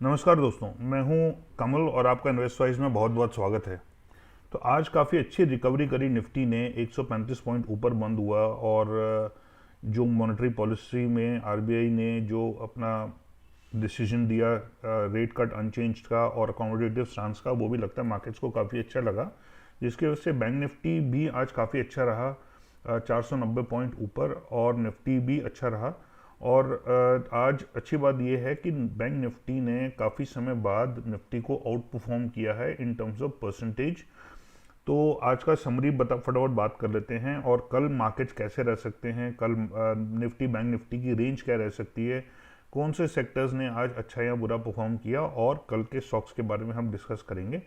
नमस्कार दोस्तों, मैं हूं कमल और आपका इन्वेस्टवाइज में बहुत बहुत स्वागत है। तो आज काफ़ी अच्छी रिकवरी करी निफ्टी ने 135 पॉइंट ऊपर बंद हुआ और जो मॉनेटरी पॉलिसी में आरबीआई ने जो अपना डिसीजन दिया रेट कट अनचेंज का और अकोमोडेटिव स्टांस का, वो भी लगता है मार्केट्स को काफ़ी अच्छा लगा, जिसकी वजह से बैंक निफ्टी भी आज काफ़ी अच्छा रहा, 490 पॉइंट ऊपर, और निफ्टी भी अच्छा रहा। और आज अच्छी बात यह है कि बैंक निफ्टी ने काफ़ी समय बाद निफ्टी को आउट परफॉर्म किया है इन टर्म्स ऑफ परसेंटेज। तो आज का समरी फटाफट बात कर लेते हैं, और कल मार्केट्स कैसे रह सकते हैं, कल निफ्टी बैंक निफ्टी की रेंज क्या रह सकती है, कौन से सेक्टर्स ने आज अच्छा या बुरा परफॉर्म किया, और कल के स्टॉक्स के बारे में हम डिस्कस करेंगे।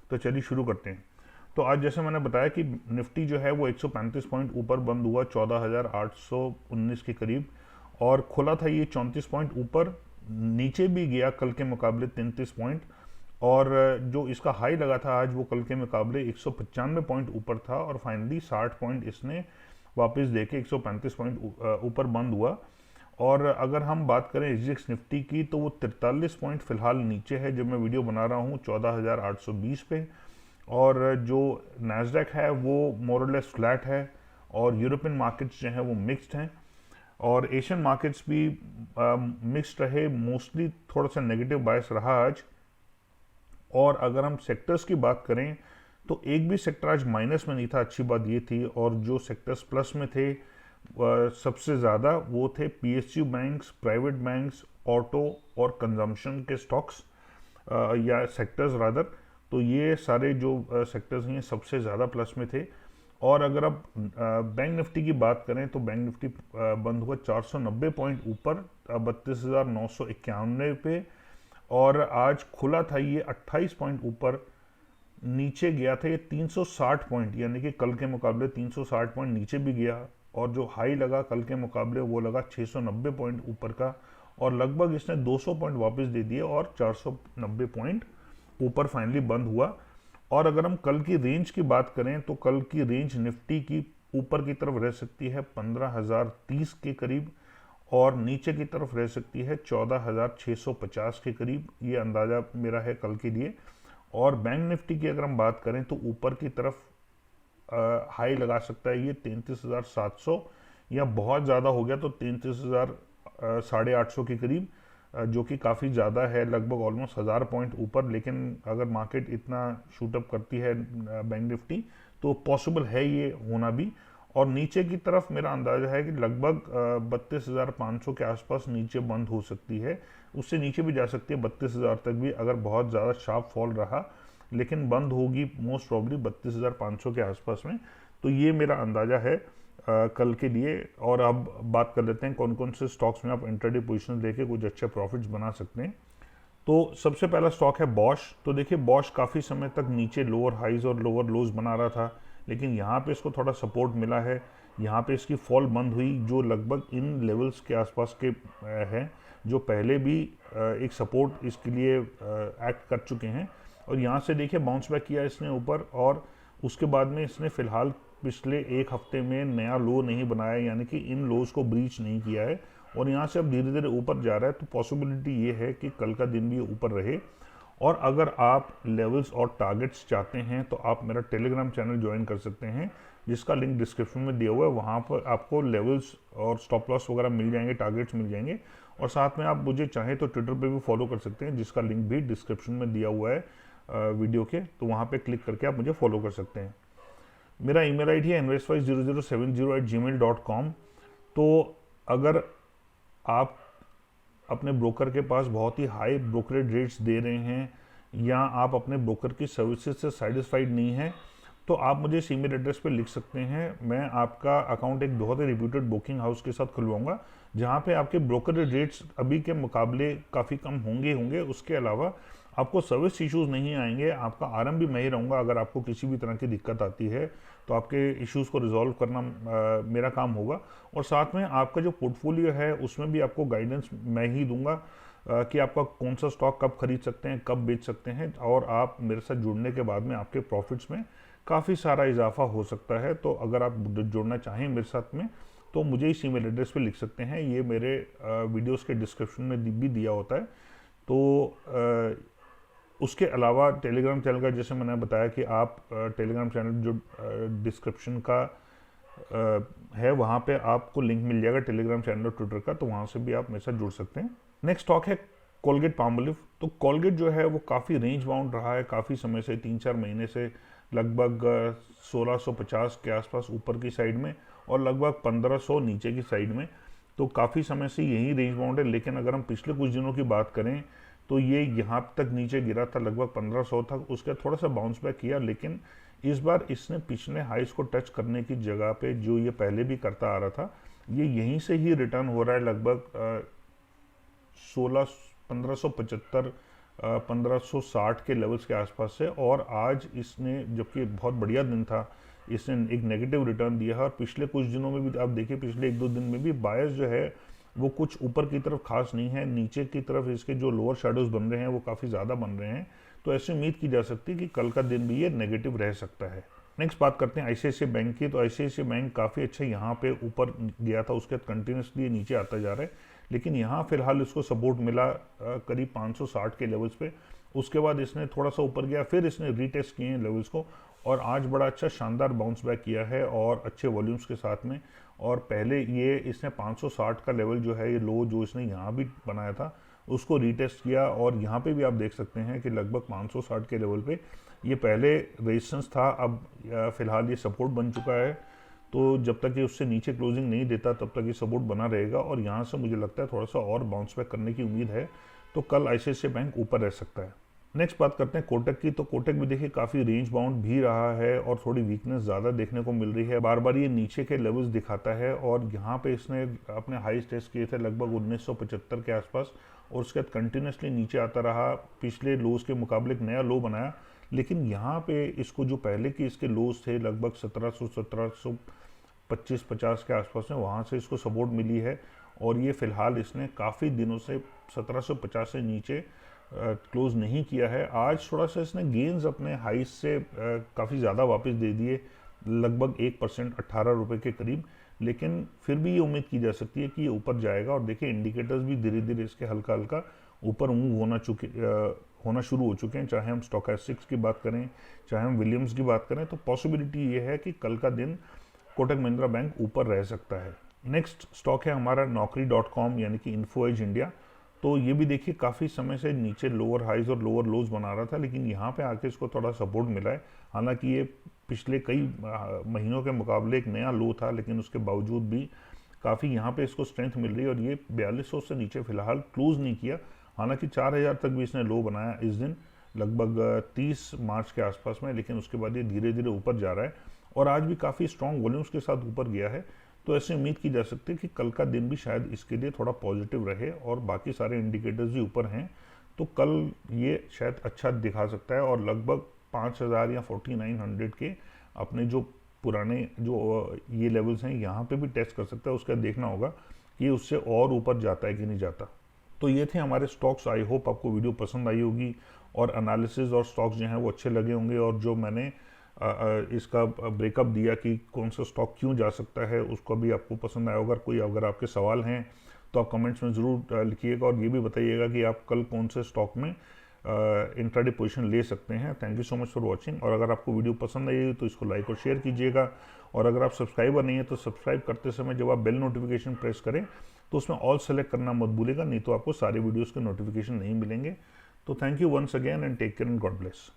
तो चलिए शुरू करते हैं। तो आज जैसे मैंने बताया कि निफ्टी जो है वो 135 पॉइंट ऊपर बंद हुआ 14,819 के करीब, और खुला था ये 34 पॉइंट ऊपर, नीचे भी गया कल के मुकाबले 33 पॉइंट, और जो इसका हाई लगा था आज वो कल के मुकाबले 195 पॉइंट ऊपर था, और फाइनली 60 पॉइंट इसने वापस देके 135 पॉइंट ऊपर बंद हुआ। और अगर हम बात करें एसजीएक्स निफ्टी की, तो वो 43 पॉइंट फिलहाल नीचे है जब मैं वीडियो बना रहा हूँ 14,820 पे, और जो नैस्डैक है वो मोरलेस फ्लैट है, और यूरोपियन मार्केट्स जो हैं वो मिक्स्ड हैं, और एशियन मार्केट्स भी मिक्स्ड रहे, मोस्टली थोड़ा सा नेगेटिव बायस रहा आज। और अगर हम सेक्टर्स की बात करें तो एक भी सेक्टर आज माइनस में नहीं था, अच्छी बात ये थी, और जो सेक्टर्स प्लस में थे सबसे ज़्यादा वो थे PSU banks, private banks, auto और कंजम्पशन के स्टॉक्स या सेक्टर्स रादर। तो ये सारे जो सेक्टर्स हैं सबसे ज़्यादा प्लस में थे। और अगर आप बैंक निफ्टी की बात करें तो बैंक निफ्टी बंद हुआ 490 पॉइंट ऊपर 32,991 पे, और आज खुला था ये 28 पॉइंट ऊपर, नीचे गया था ये 360 पॉइंट, यानी कि कल के मुकाबले 360 पॉइंट नीचे भी गया, और जो हाई लगा कल के मुकाबले वो लगा 690 पॉइंट ऊपर का, और लगभग इसने 200 पॉइंट वापस दे दिए और 490 पॉइंट ऊपर फाइनली बंद हुआ। और अगर हम कल की रेंज की बात करें तो कल की रेंज निफ्टी की ऊपर की तरफ रह सकती है 15,030 के करीब, और नीचे की तरफ रह सकती है 14,650 के करीब, ये अंदाज़ा मेरा है कल के लिए। और बैंक निफ्टी की अगर हम बात करें तो ऊपर की तरफ हाई लगा सकता है ये 33,700, या बहुत ज़्यादा हो गया तो 33,850 के करीब, जो कि काफ़ी ज़्यादा है, लगभग ऑलमोस्ट 1,000 पॉइंट ऊपर। लेकिन अगर मार्केट इतना शूटअप करती है बैंक निफ्टी, तो पॉसिबल है ये होना भी। और नीचे की तरफ मेरा अंदाज़ा है कि लगभग 32,500 के आसपास नीचे बंद हो सकती है, उससे नीचे भी जा सकती है 32,000 तक भी अगर बहुत ज़्यादा शार्प फॉल रहा, लेकिन बंद होगी मोस्ट प्रॉब्ली 32,500 के आसपास में। तो ये मेरा अंदाज़ा है कल के लिए। और अब बात कर लेते हैं कौन कौन से स्टॉक्स में आप इंट्राडे पोजीशन लेके कुछ अच्छे प्रॉफिट्स बना सकते हैं। तो सबसे पहला स्टॉक है बॉश। तो देखिए बॉश काफ़ी समय तक नीचे लोअर हाइज और लोअर लोज बना रहा था, लेकिन यहाँ पे इसको थोड़ा सपोर्ट मिला है, यहाँ पे इसकी फॉल बंद हुई जो लगभग इन लेवल्स के आसपास के हैं, जो पहले भी एक सपोर्ट इसके लिए एक्ट कर चुके हैं। और यहाँ से देखिए बाउंस बैक किया इसने ऊपर, और उसके बाद में इसने फिलहाल पिछले एक हफ्ते में नया लो नहीं बनाया, यानी कि इन लोज को ब्रीच नहीं किया है, और यहाँ से अब धीरे धीरे ऊपर जा रहा है। तो पॉसिबिलिटी ये है कि कल का दिन भी ऊपर रहे। और अगर आप लेवल्स और टारगेट्स चाहते हैं तो आप मेरा टेलीग्राम चैनल ज्वाइन कर सकते हैं, जिसका लिंक डिस्क्रिप्शन में दिया हुआ है। वहाँ पर आपको लेवल्स और स्टॉप लॉस वगैरह मिल जाएंगे, टारगेट्स मिल जाएंगे, और साथ में आप मुझे चाहें तो ट्विटर पे भी फॉलो कर सकते हैं, जिसका लिंक भी डिस्क्रिप्शन में दिया हुआ है वीडियो के, तो वहाँ पे क्लिक करके आप मुझे फॉलो कर सकते हैं। मेरा ईमेल आईडी है investwise0070@gmail.com। तो अगर आप अपने ब्रोकर के पास बहुत ही हाई ब्रोकरेज रेट्स दे रहे हैं, या आप अपने ब्रोकर की सर्विसेज से सेटिस्फाइड नहीं हैं, तो आप मुझे इस ईमेल एड्रेस पे लिख सकते हैं। मैं आपका अकाउंट एक बहुत ही रिप्यूटेड ब्रोकिंग हाउस के साथ खुलवाऊंगा, जहां पे आपके ब्रोकरेज रेट्स अभी के मुकाबले काफ़ी कम होंगे। उसके अलावा आपको सर्विस इश्यूज़ नहीं आएंगे, आपका आरएम भी मैं ही रहूँगा। अगर आपको किसी भी तरह की दिक्कत आती है तो आपके इश्यूज़ को रिजॉल्व करना मेरा काम होगा, और साथ में आपका जो पोर्टफोलियो है उसमें भी आपको गाइडेंस मैं ही दूंगा कि आपका कौन सा स्टॉक कब खरीद सकते हैं, कब बेच सकते हैं, और आप मेरे साथ जुड़ने के बाद में आपके प्रॉफिट्स में काफ़ी सारा इजाफा हो सकता है। तो अगर आप जुड़ना चाहें मेरे साथ में तो मुझे इस ईमेल एड्रेस पे लिख सकते हैं, ये मेरे वीडियोस के डिस्क्रिप्शन में भी दिया होता है। तो उसके अलावा टेलीग्राम चैनल का, जैसे मैंने बताया कि आप टेलीग्राम चैनल जो डिस्क्रिप्शन का है वहाँ पे आपको लिंक मिल जाएगा टेलीग्राम चैनल और ट्विटर का, तो वहाँ से भी आप मेरे साथ जुड़ सकते हैं। नेक्स्ट स्टॉक है कोलगेट पाल्मोलिव। तो कोलगेट जो है वो काफ़ी रेंज बाउंड रहा है काफ़ी समय से, 3-4 महीने से, लगभग 1650 के आसपास ऊपर की साइड में और लगभग 1500 नीचे की साइड में। तो काफ़ी समय से यही रेंज बाउंड है, लेकिन अगर हम पिछले कुछ दिनों की बात करें तो ये यहाँ तक नीचे गिरा था, लगभग 1500 तक, उसके थोड़ा सा बाउंस बैक किया, लेकिन इस बार इसने पिछले हाइस को टच करने की जगह पे जो ये पहले भी करता आ रहा था, ये यहीं से ही रिटर्न हो रहा है, लगभग 1575 1560 के लेवल्स के आसपास से। और आज इसने, जबकि बहुत बढ़िया दिन था, इसने एक नेगेटिव रिटर्न दिया है। और पिछले कुछ दिनों में भी आप देखिए, पिछले 1-2 दिन में भी बायस जो है वो कुछ ऊपर की तरफ खास नहीं है, नीचे की तरफ इसके जो लोअर शेडोज बन रहे हैं वो काफ़ी ज़्यादा बन रहे हैं। तो ऐसे उम्मीद की जा सकती है कि कल का दिन भी ये नेगेटिव रह सकता है। नेक्स्ट बात करते हैं आईसीआईसीआई बैंक की। तो आईसीआईसीआई बैंक काफ़ी अच्छा यहाँ पे ऊपर गया था, उसके बाद कंटिन्यूसली नीचे आता जा रहा है, लेकिन यहाँ फिलहाल इसको सपोर्ट मिला करीब 560 के लेवल्स पे। उसके बाद इसने थोड़ा सा ऊपर गया, फिर इसने रीटेस्ट किए हैं लेवल्स को और आज बड़ा अच्छा शानदार बाउंस बैक किया है और अच्छे वॉल्यूम्स के साथ में। और पहले ये इसने 560 का लेवल जो है, ये लो जो इसने यहाँ भी बनाया था, उसको रीटेस्ट किया और यहाँ पे भी आप देख सकते हैं कि लगभग 560 के लेवल पे ये पहले रेजिस्टेंस था, अब फिलहाल ये सपोर्ट बन चुका है। तो जब तक ये उससे नीचे क्लोजिंग नहीं देता तब तक ये सपोर्ट बना रहेगा और यहाँ से मुझे लगता है थोड़ा सा और बाउंस बैक करने की उम्मीद है। तो कल आईसीआईसीआई बैंक ऊपर रह सकता है। नेक्स्ट बात करते हैं कोटक की। तो कोटक भी देखिए काफ़ी रेंज बाउंड भी रहा है और थोड़ी वीकनेस ज़्यादा देखने को मिल रही है, बार बार ये नीचे के लेवल्स दिखाता है और यहाँ पे इसने अपने हाईएस्ट टेस्ट किए थे लगभग 1975 के आसपास और उसके बाद कंटिन्यूसली नीचे आता रहा, पिछले लोज के मुकाबले एक नया लो बनाया, लेकिन यहाँ पे इसको जो पहले के इसके लोज थे लगभग 1725-50 के आसपास में, वहाँ से इसको सपोर्ट मिली है और ये फिलहाल इसने काफ़ी दिनों से 1750 से नीचे क्लोज नहीं किया है। आज थोड़ा सा इसने गेंस अपने हाइस से काफ़ी ज़्यादा वापस दे दिए, लगभग 1%, 18 रुपये के करीब, लेकिन फिर भी ये उम्मीद की जा सकती है कि ये ऊपर जाएगा। और देखिए इंडिकेटर्स भी धीरे धीरे इसके हल्का हल्का ऊपर मूव होना शुरू हो चुके हैं, चाहे हम स्टोकेस्टिक्स की बात करें, चाहे हम विलियम्स की बात करें। तो पॉसिबिलिटी ये है कि कल का दिन कोटक महिंद्रा बैंक ऊपर रह सकता है। नेक्स्ट स्टॉक है हमारा Naukri.com यानी कि इन्फो एज इंडिया। तो ये भी देखिए काफ़ी समय से नीचे लोअर हाइज और लोअर लोज बना रहा था, लेकिन यहाँ पे आके इसको थोड़ा सपोर्ट मिला है। हालांकि ये पिछले कई महीनों के मुकाबले एक नया लो था, लेकिन उसके बावजूद भी काफ़ी यहाँ पे इसको स्ट्रेंथ मिल रही है और ये 4200 से नीचे फिलहाल क्लोज नहीं किया। हालांकि 4000 तक भी इसने लो बनाया इस दिन, लगभग 30 मार्च के आसपास में, लेकिन उसके बाद ये धीरे धीरे ऊपर जा रहा है और आज भी काफ़ी स्ट्रॉन्ग वॉल्यूम्स के साथ ऊपर गया है। तो ऐसे उम्मीद की जा सकती है कि कल का दिन भी शायद इसके लिए थोड़ा पॉजिटिव रहे और बाकी सारे इंडिकेटर्स भी ऊपर हैं, तो कल ये शायद अच्छा दिखा सकता है और लगभग 5000 या 4900 के अपने जो पुराने जो ये लेवल्स हैं यहाँ पे भी टेस्ट कर सकता है। उसका देखना होगा कि उससे और ऊपर जाता है कि नहीं जाता। तो ये थे हमारे स्टॉक्स। आई होप आपको वीडियो पसंद आई होगी और एनालिसिस और स्टॉक्स जो हैं वो अच्छे लगे होंगे और जो मैंने इसका ब्रेकअप दिया कि कौन सा स्टॉक क्यों जा सकता है उसको भी आपको पसंद आया होगा। अगर आपके सवाल हैं तो आप कमेंट्स में ज़रूर लिखिएगा और ये भी बताइएगा कि आप कल कौन से स्टॉक में इंट्राडे पोजीशन ले सकते हैं। Thank you so much for watching. और अगर आपको वीडियो पसंद आई तो इसको लाइक और शेयर कीजिएगा और अगर आप सब्सक्राइबर नहीं है तो सब्सक्राइब करते समय जब आप बेल नोटिफिकेशन प्रेस करें तो उसमें ऑल सेलेक्ट करना मत भूलिएगा, नहीं तो आपको सारे वीडियोज़ के नोटिफिकेशन नहीं मिलेंगे। तो thank you once again and take care and God bless.